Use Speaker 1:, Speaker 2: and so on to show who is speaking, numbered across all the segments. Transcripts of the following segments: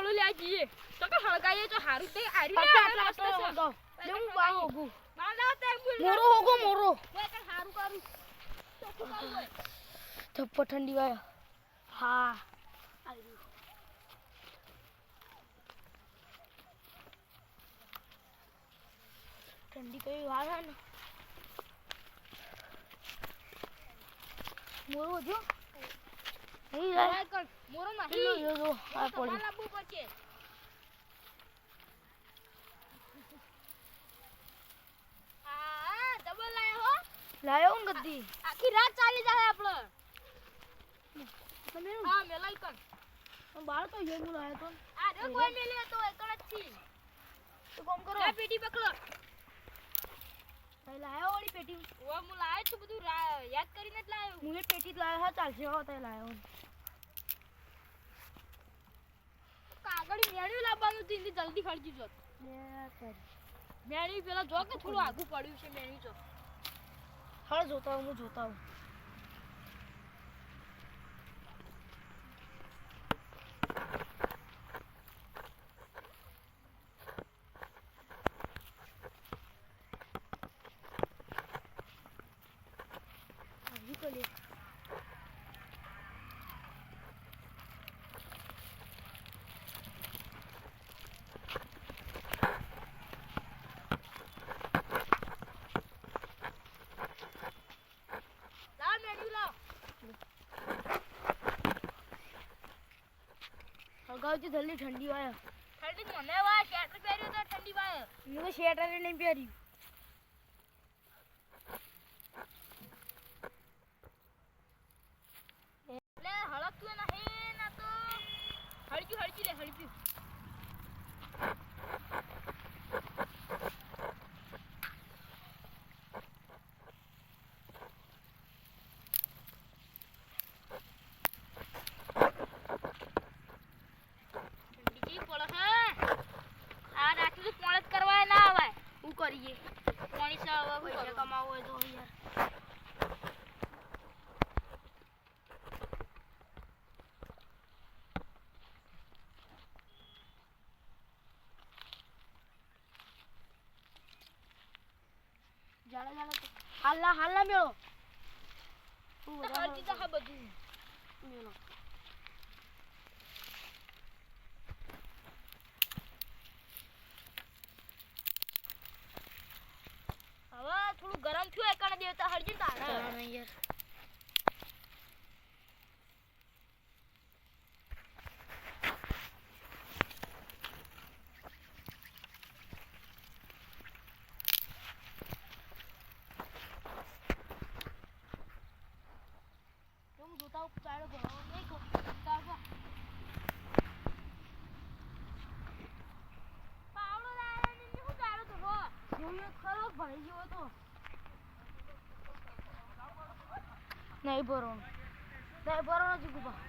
Speaker 1: પાવડો લે જઈએ તો કે હળગાઈએ તો હારું તે આરી લે
Speaker 2: તો હું બા હોગું
Speaker 1: બાંધા તે
Speaker 2: મોરો હોગો મોરો
Speaker 1: ઓય કે હારું કરું તો શું કરું ઓય
Speaker 2: ધપ્પો ઠંડી વાય હા આયુ ઠંડી કઈ વાર હે ને મોરો જો નહીં જાય
Speaker 1: કર મોરો
Speaker 2: લો
Speaker 1: નહીં
Speaker 2: જો આ પડી
Speaker 1: લાબુ પડશે આ ડબલ લાયો હો
Speaker 2: લાયો ને ગદ્દી
Speaker 1: આખી રાત ચાલી જાય આપણો
Speaker 2: તમે
Speaker 1: હા મેલાઈ કર
Speaker 2: બાર તો યે મુલ આયો તો
Speaker 1: આ રે કોઈ મેલે તો એકણ જ થી
Speaker 2: તો કોમ કરો
Speaker 1: આ પેટી પકડો
Speaker 2: તઈ લાયો ઓડી પેટી
Speaker 1: ઓ હું લાયો છું બધું યાદ કરીને જ લાયો
Speaker 2: મુલે પેટી જ લાયો હા ચાલશે હો તઈ લાયો
Speaker 1: કાગળ મેળ્યું લાવવાનું થી જલ્દી ખર્ચી જો
Speaker 2: લે કર
Speaker 1: મેળી પેલા જો કે થોડું આગું પડ્યું છે મેળી જો
Speaker 2: હળ જોતા હું જોતા હું આવી તો લે
Speaker 1: લાવ મેળી લાવ
Speaker 2: હગાવતી જલ્દી ઠંડી વાય
Speaker 1: ઠંડી મને વા શેટર પહેર્યો તો ઠંડી વાય
Speaker 2: હું શેટર નહીં પહેર્યું
Speaker 1: લે હળકતું નહીં ના તો હળજી લે હળજી ઠંડી કેવી પડે હે આ રાત્રે તો પોણ જ કરવા ના આવે
Speaker 2: શું કરીએ
Speaker 1: પોણી સે હવે
Speaker 2: પૈસા કમાવો હોય તો યાર જાડા હાલના મેળો
Speaker 1: હળજી તો હા બધું
Speaker 2: મેળો
Speaker 1: હવે થોડું ગરમ થયું એકને દેવતા હળજી તારે
Speaker 2: યાર હું જોતા હું ચાલો ભરો નહીં કહું તાજા
Speaker 1: પાવડો લાયા ને શું ચાલો તો હો
Speaker 2: જોઈએ ખરો ભરી ગયો તો નહીં ભરો નથી ગુબા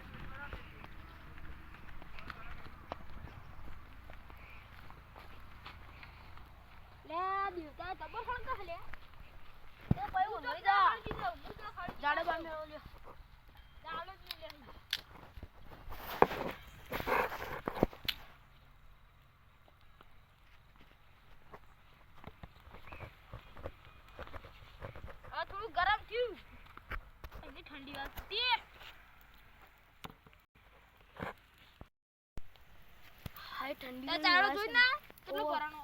Speaker 1: લે દેવતા તબો ફોન કર લે
Speaker 2: એ ભાઈ હું લઈ જા જાડે બા મેળો લ્યો
Speaker 1: ચાલો જ લે આ થોડું ગરમ થયું એની ઠંડી વાગતી
Speaker 2: હાય ઠંડી
Speaker 1: એ ચાલો જોઈ ના કેટલું ભરાણો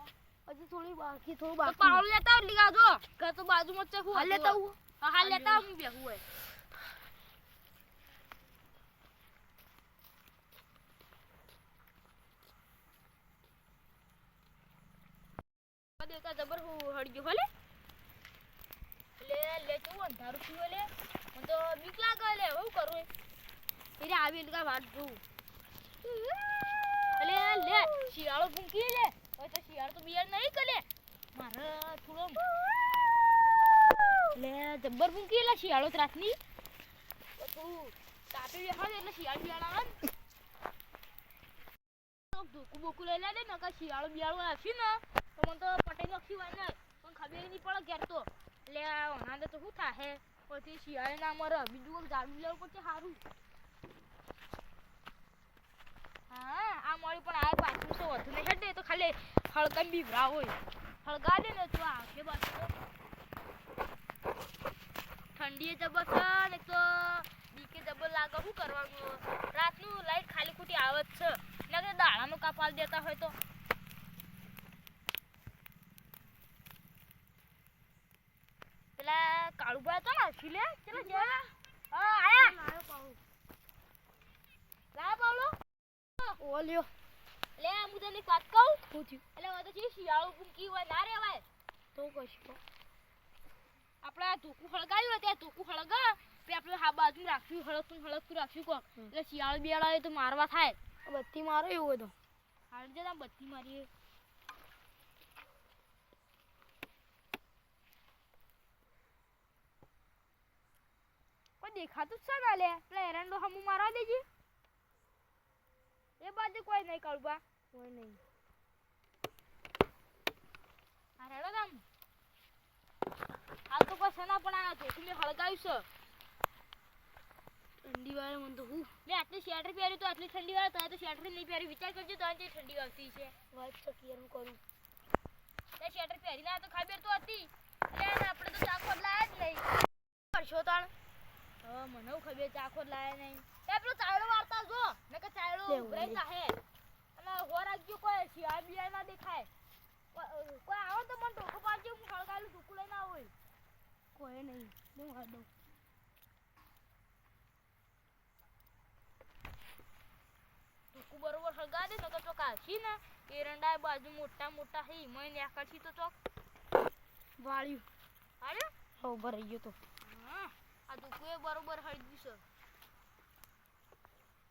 Speaker 2: હજી થોડી બાકી થોડું
Speaker 1: તો
Speaker 2: બાકી
Speaker 1: પાવડો લેતા આવ લીગા જો ઘર તો બાજુમાં જ છે હું
Speaker 2: હાલ લેતા હું
Speaker 1: હા લેતા આવ હું બેહું હોય દેવતા જબર હળગ્યો ભલે લે તું અંધારું થયું લે મને તો બીક લાગે લે હું કરું એટલે આવી એટલે વાત જોઉં લે શિયાળો ભૂંકી લે હવે તો શિયાળો તો બિયાર નહીં કરે મારે થોડો લે જબ્બર ભૂંકી લે શિયાળો ત્રાસની તો થોડું તાપી બેહાડે એટલે શિયાળ બિયાળ આવે ને ધોકું બોકું લઈ લે દે ને કે શિયાળો બિયાળો આવશે ને તો મને તો પટાઈ નાખી હોય ને પણ ખબર નહીં પડે ઘેર તો એટલે હણાંદે તો શું થાય પછી શિયાળે ના મરે બીજું કોઈ ઝાડું લેવું પડશે સારું હા આ મળી પણ આ હળકમ બીવરા હોય હળગા દે ને તો આખે બસ ઠંડીએ જબર છે ને તો બીકે જબર લાગે શું કરવાનું રાતનું લાઈટ ખાલી ખોટી આવે જ છે ને કે દાડામાં કાપાલ દેતા હોય તો પેલા કાળુભાઈ તો નાખી લે ચલો જે હા આયા પાવલો ઓલ્યો લે હું તને એક વાત કહું પૂછ્યું એટલે હવે તો શિયાળું પૂંકી હોય ના રેવાય તો કશું આપણે આ ધોકું હળગાવ્યું ત્યાં ધોકું હળગા પછી આપણે હા બાજુ રાખ્યું હળગતું રાખ્યું કોક એટલે શિયાળ બિયાળ આવે તો મારવા થાય બત્તી મારો એવું હોય તો હાલ જતા બત્તી મારીએ કોઈ દેખાતું જ છે ના લે પેલા એરંડો હમું મારવા દેજે એ બાજુ કોઈ નહીં કળબા કોઈ નહીં હા રેડો તમ હાલ તો કોઈ સના પણ આવ્યો તો મેં હળગાવ્યું છે ઠંડી વાળે મને તો હું મેં આટલી સ્વેટર પહેર્યું તો આટલી ઠંડી વાળે તો સ્વેટર નહીં પહેરી વિચાર કરજો તો આજે ઠંડી આવતી છે વાત તો ક્લિયર હું કરું તે સ્વેટર પહેરી ના તો ખબર તો હતી એટલે આપણે તો ચાખો લાયા જ નહીં કરશો તાણ હા મને ખબર ચાખો લાયા નહીં તે પેલો ચાયડો વાળતા જો ને કે ચાયડો ઉભરાઈ જાહે અને હો રાખજો કોઈ શિયાળ બિયાળ ના દેખાય કોઈ આવો તો મને ટોકો પાડજો હું હળગાયેલું ટોકું લઈને આવું કોઈ નહીં હું હાલ દઉં ટોકું બરોબર હળગા દે નકર ચોક આછી ને એરંડા બાજુ મોટા મોટા હે મય નેકળથી તો ચોક વાળ્યું વાળ્યું હો ભરાઈ ગયો તો હા આ ટોકું એ બરોબર હળગ્યું છે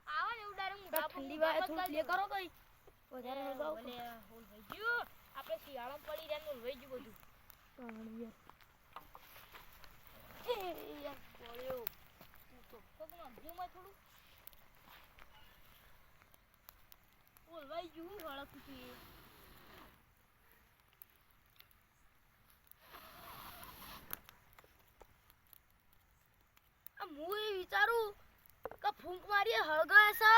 Speaker 1: આવા ને એવું ડાયરેક્ટ મોટા ઠંડી વાળે થોડું લે કરો કઈ વધારે હળગાવ ભલે હોલ થઈ ગયું આપણે શિયાળામાં પડી રહ્યા નું લઈ ગયું બધું પાણી એ યાર બોલ્યો તું તો કોકનો જીવમાં થોડું ઓલવાઈ ગયું હળકું છે હું એ વિચારું કે ફૂંક મારીએ હળગાય છે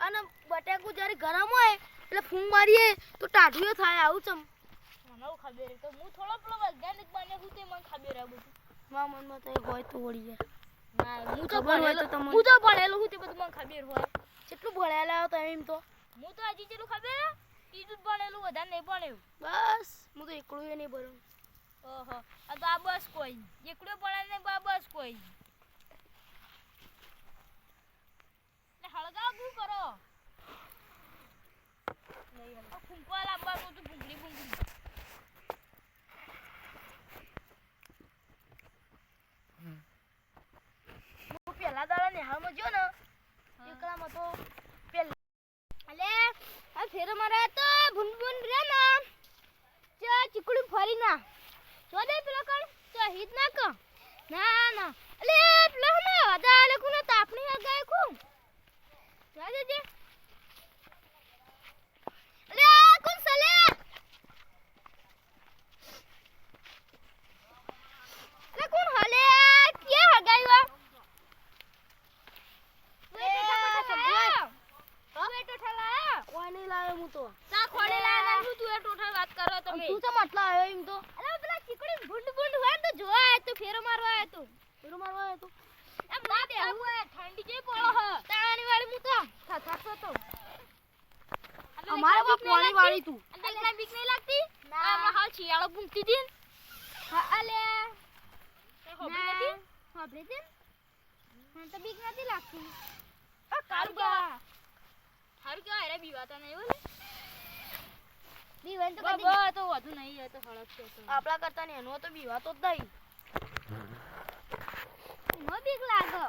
Speaker 1: અને બટેકું જ્યારે ગરમ હોય એટલે ફૂંક મારીએ તો ટાઢું થાય આવું ચમ મને ખબર તો હું થોડો પેલો વૈજ્ઞાનિક બને હું તે મને ખબર આ બધું મારા મનમાં તો હોય તો વળી જાય ના હું તો ભણેલો હું તે બધું મને ખબર હોય કેટલું ભણેલા તમે એમ તો હું તો હજી જેટલું ખબર તીજું જ ભણેલું વધારે નહીં ભણ્યું બસ હું તો એકલું એ નહીં ભણ્યું ઓહો આ તો આ બસ કોઈ એકલું ભણેલ નહીં બસ કોઈ હળગાવ શું કરો ફૂંકવા લાવવાનું હતું ભૂંગળી હું પેલા દાડા નેહાળમાં જો ને એકલામાં તો પેલા અલે આ ફેર મારા તો ભૂંડ રે ના ચા ચીકડી ફરી ના જો દે પેલા કણ તો હિત ના ક ના અલે પેલા ના વાદા લખું ને તાપણી હગાય કું જાજે જે અલે કોણ સલે અલે કોણ હલે કે હગાયવા તું ઠલા કોની લાયો હું તો સા ખોડે લાયા હું તું એ ટોઠા વાત કરો તમે તું તો મતલા આવ્યો એમ તો અરે પેલા ચીકડી ભૂંડ હોય તો જોવા તો ફેરો મારવા આવ્યો તું ફેરો મારવા આવ્યો તું એમ ના દે હું ઠંડી જે પડો હ તાણી વાળી હું તો થાથો તો અમારે બા પાણી વાળી તું એટલે બીક નહીં લાગતી ના આપણે હાલ શિયાળો પૂંકતી હતી હા અલે તે હોબી નથી હોબી હતી મને તો બીક નથી લાગતી આ કારુગા હારું કે આરે બીવાતા નહીં બોલે બીવન તો બા તો વધુ નહીં એ તો હળક છે તો આપડા કરતા ને એનો તો બીવાતો જ નહીં નો બીક લાગે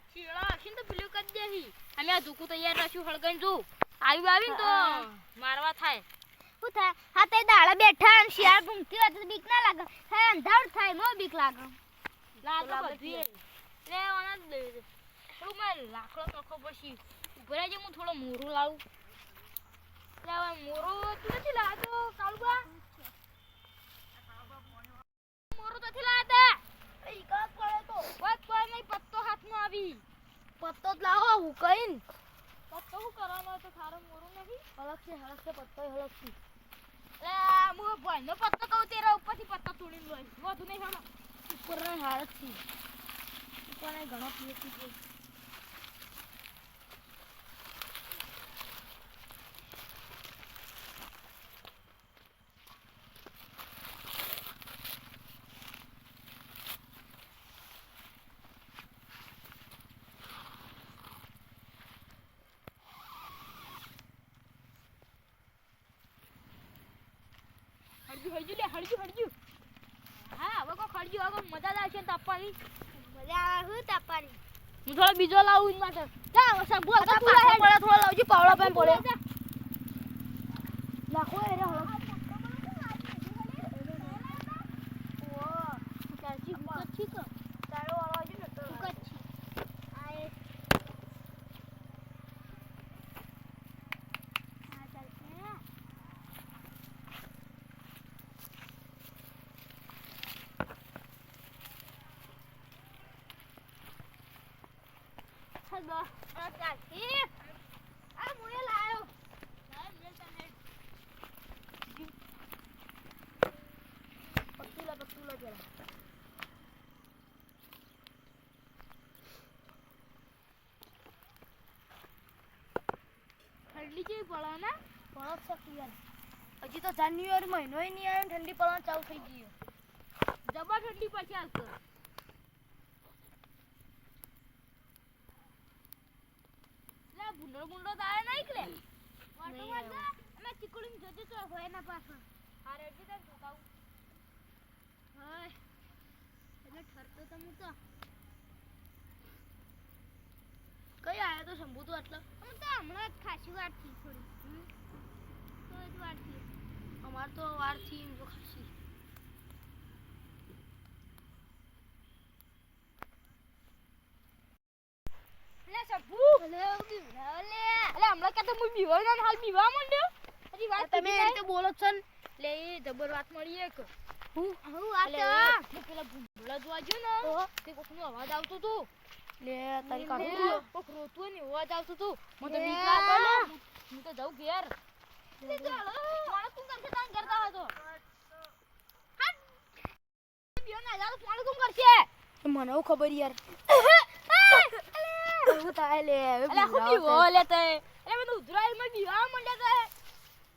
Speaker 1: શિયાળા આખીન તો પેલું કરી દેહી અમે આ ધુકુ તૈયાર રાખ્યું હળગાઈને જો આવીને તો મારવા થાય શું થાય હા તે દાડા બેઠા અને શિયાળ ભૂંગતી હોય તો બીક ના લાગે હા અંધારું થાય નો બીક લાગે બધી લે ઓના દે થોડું મારે લાખડો નખો પછી ઉભરા જે હું થોડો મોરું લાવું લે મોરો તું નથી લાવતો કાળુબા મોરો તો નથી લાવતા એ કાક પડે તો વાત કોઈ નહીં પત્તો હાથમાં આવી પત્તો જ લાવો હું કઈન પત્તો હું કરવાનો તો થારો મોરો નથી હળક છે પત્તો હળક છે લે મુ ભાઈનો પત્તો કહું તેરા ઉપરથી પત્તો તોડીને લોય વધુ નહીં હાલો ઉપરના હાલત છે ઉપરના ઘણો પીએસી છે હળજુ હા હવે કો ખળજુ હવે મજા આવશે તાપવાની મજા આવે હું તાપવાની હું થોડો બીજો લાવું ઈ માટે જા સંભુ હતા પૂરા હે પડે થોડો લાવજો પાવડા પેન પડે નાખો એ રે હળો ઓ ચાલજી હું કચ્છી તો તારો વાળો આવજો ને તો કચ્છી આય આ ચાલશે હેલો આ ચાલજી આ મુએ લાયો પત્તુલા જરા ઠંડી જેવી પડે ને પડક શકતી યાર હજી તો જાન્યુઆરી મહિનો નહીં આવ્યો ઠંડી પડવાનું ચાલુ થઈ ગઈ જબર ઠંડી પછી આવશે લે ગુંડો તો આવે નહીં કે વાટો વાટો અમે ચીકુડી જોજો તો હોય ના પાછળ આ રેડી તને જોતાવું હાય એટલે ઠરતો તમ તો કઈ આયા તો શંભુ તો આટલા હું તો હમણાં જ ખાસી વાર થી થોડી તો જ વાર થી અમાર તો વાર થી એમ તો ખાસી લે શંભુ લે હમણાં કે તો હું બીવા ના હાલ બીવા માંડ્યો હજી વાત તમે એ રીતે બોલો છો ને લે એ જબર વાત મળી એક હું વાત પેલા ભૂંડળા જોવા ગયો ને તે કોકનો અવાજ આવતો તો લે તારી કાઢું કોક રોતું ને અવાજ આવતો તો મને બીક લાગે લે હું તો જાઉં ઘેર લે ચાલો કોણ તું કરશે તાન કરતા હોય તો હટ બીઓ ના જાવ કોણ કોમ કરશે મને હું ખબર યાર હું તાય લે અલે હું બીવો લે તે અલે મને ઉધરાઈ માં બીવા મંડ્યા તે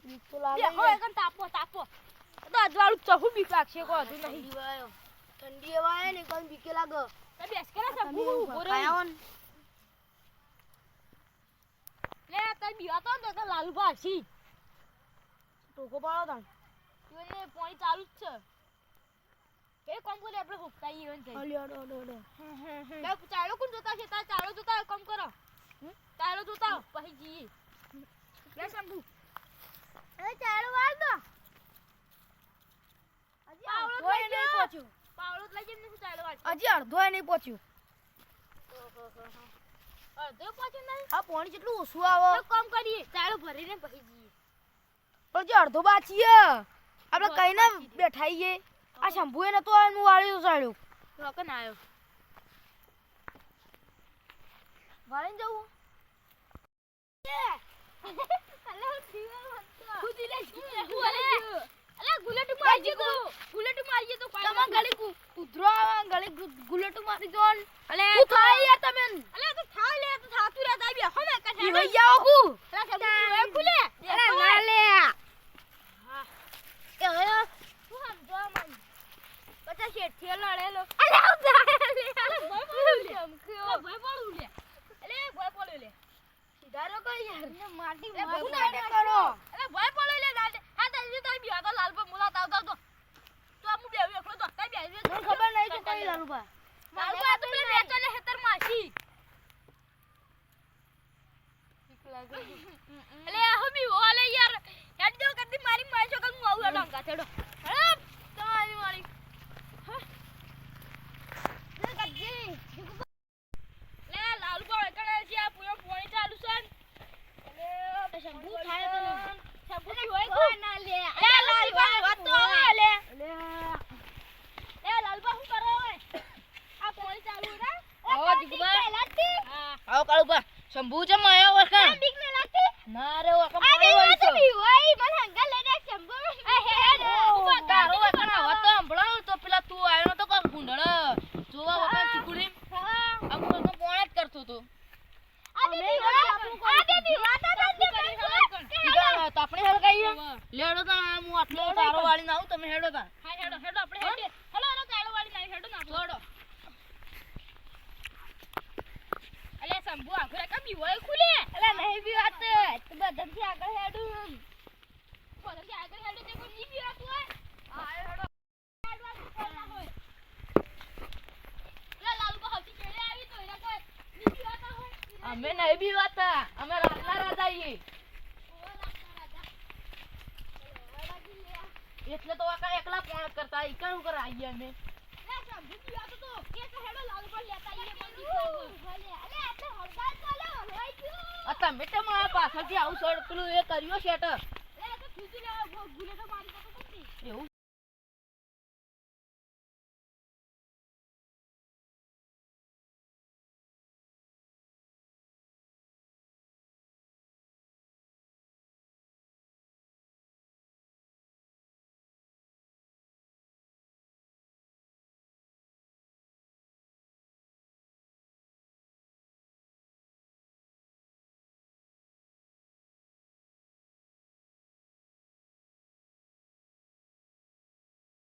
Speaker 1: બીક તો લાગે હો એકન તાપો તો અજવાળું ચહુ બીક લાગશે કો હજુ નહીં દીવાયો ઠંડી હવાય ને કોણ બીકે લાગે તે બેસ કે ના સબુ ઉભો રહ્યો લે તે બીવા તો લાલુભા હસી ટોકો પાડો તાં તું એને પાણી ચાલુ જ છે એ કોમ કરે આપણે હોકતાઈ ઈવન થઈ અલ્યો ડો લે ચાલો કોણ જોતા છે તા ચાલો જોતા કોમ કરો ચાલો જોતા પછી જી લે શંભુ એ ચાલો વાળ દો પાવડો લઈ જઈને શું ચાલો વાળ હજી અડધો નહીં પહોંચ્યું અડધો પહોંચ્યું નહીં આ પાણી જેટલું ઓછું આવે તો કામ કરીએ ચાલો ભરીને પછી જઈએ પણ જે અડધો બાચીએ આપણે કઈ ના બેઠાઈએ આ શંભુએ નતો આવ્યો હું વાળી ચાલ્યો રોકન આવ્યો વાળીને જવું અલે દીવાલ હતો ખુદી લે અલે ગુલેટ મારજે તો તમા ગળી ઉધરો ગળી ગુલેટ મારી જોન અલે તું થાય યાર તમે અલે તો થા લે તો થાતું રે તાઈ બે હમે કઠા ઈ ભઈ જાવ કુ અલે સબુ એ ખુલે અરે ના લે હા એ હે તું હમ જો મન પચાસ શેઠ થી લડેલો અલે હું જા લે અલે ભઈ પડું લે અલે ભઈ પડું લે સીધારો કઈ યાર ને માટી મારું ના કરો અલે ભઈ પડું લે હા તારી તાઈ બી આ લાલ પર મુલા તાવ તો આમુ બે એકલો તો તાઈ બે મને ખબર નહીં કે કઈ લાલુબા લાલુબા તો પેલા બેચો ને હેતર માસી અલે આ હમી ઓલે યાર હેડ જો કદી મારી માસો કે હું આવું ડંગા છેડો હે તમારી વાળી લે કજી લે લાલુબા એકડે છે આ પૂરો પાણી ચાલુ છે અલે શંભુ થાય તો શંભુ હોય કોઈ ના લે લે લાલુબા વાત તો આવે લે એ લાલુબા શું કરો ઓય આ પાણી ચાલુ રે આવો જીગબા હા આવો કાળુબા શંભુ છે માયો વખા બીક ન લાગતી મારે વખા માયો હોય છે ઓય મને હંગા લઈ દે શંભુ એ
Speaker 3: લેડો તા હું આટલો તારો વાળી ના આવું તમે હેડો તા
Speaker 1: હા હેડો હેડો આપણે હેડે હેલો હેલો કાળો વાળી ના હેડો ના
Speaker 3: છોડો
Speaker 1: અલે સંભુ આખરે કમી હોય ખુલે અલે નહીં બી વાત તો બધાથી આગળ હેડું બધાથી આગળ હેડું તે કોઈ નહીં બી વાત હોય હા હેડો હેડવાનું કોના હોય લે લાલુ કો હજી કેળે આવી તો એના કોઈ નહીં બી વાત હોય
Speaker 3: અમે નહીં બી વાત અમે રાતના રાજા આઈએ એટલે તો આકા એકલા પોણ કરતા ઈકણ કર આઈએ અમે
Speaker 1: લે સંભુ બી વાત તો કે હેડો લાલુ પર લેતા આઈએ મને દીકરો ભલે અલે આપણે હળગાલ તો લે હોય ગયો
Speaker 3: આ તમે તે મારા પાછળથી આવું સડ પેલું એ કર્યો સેટ
Speaker 1: લે તો ખીજી લે ભૂલે તો મારી તો નથી
Speaker 3: એવું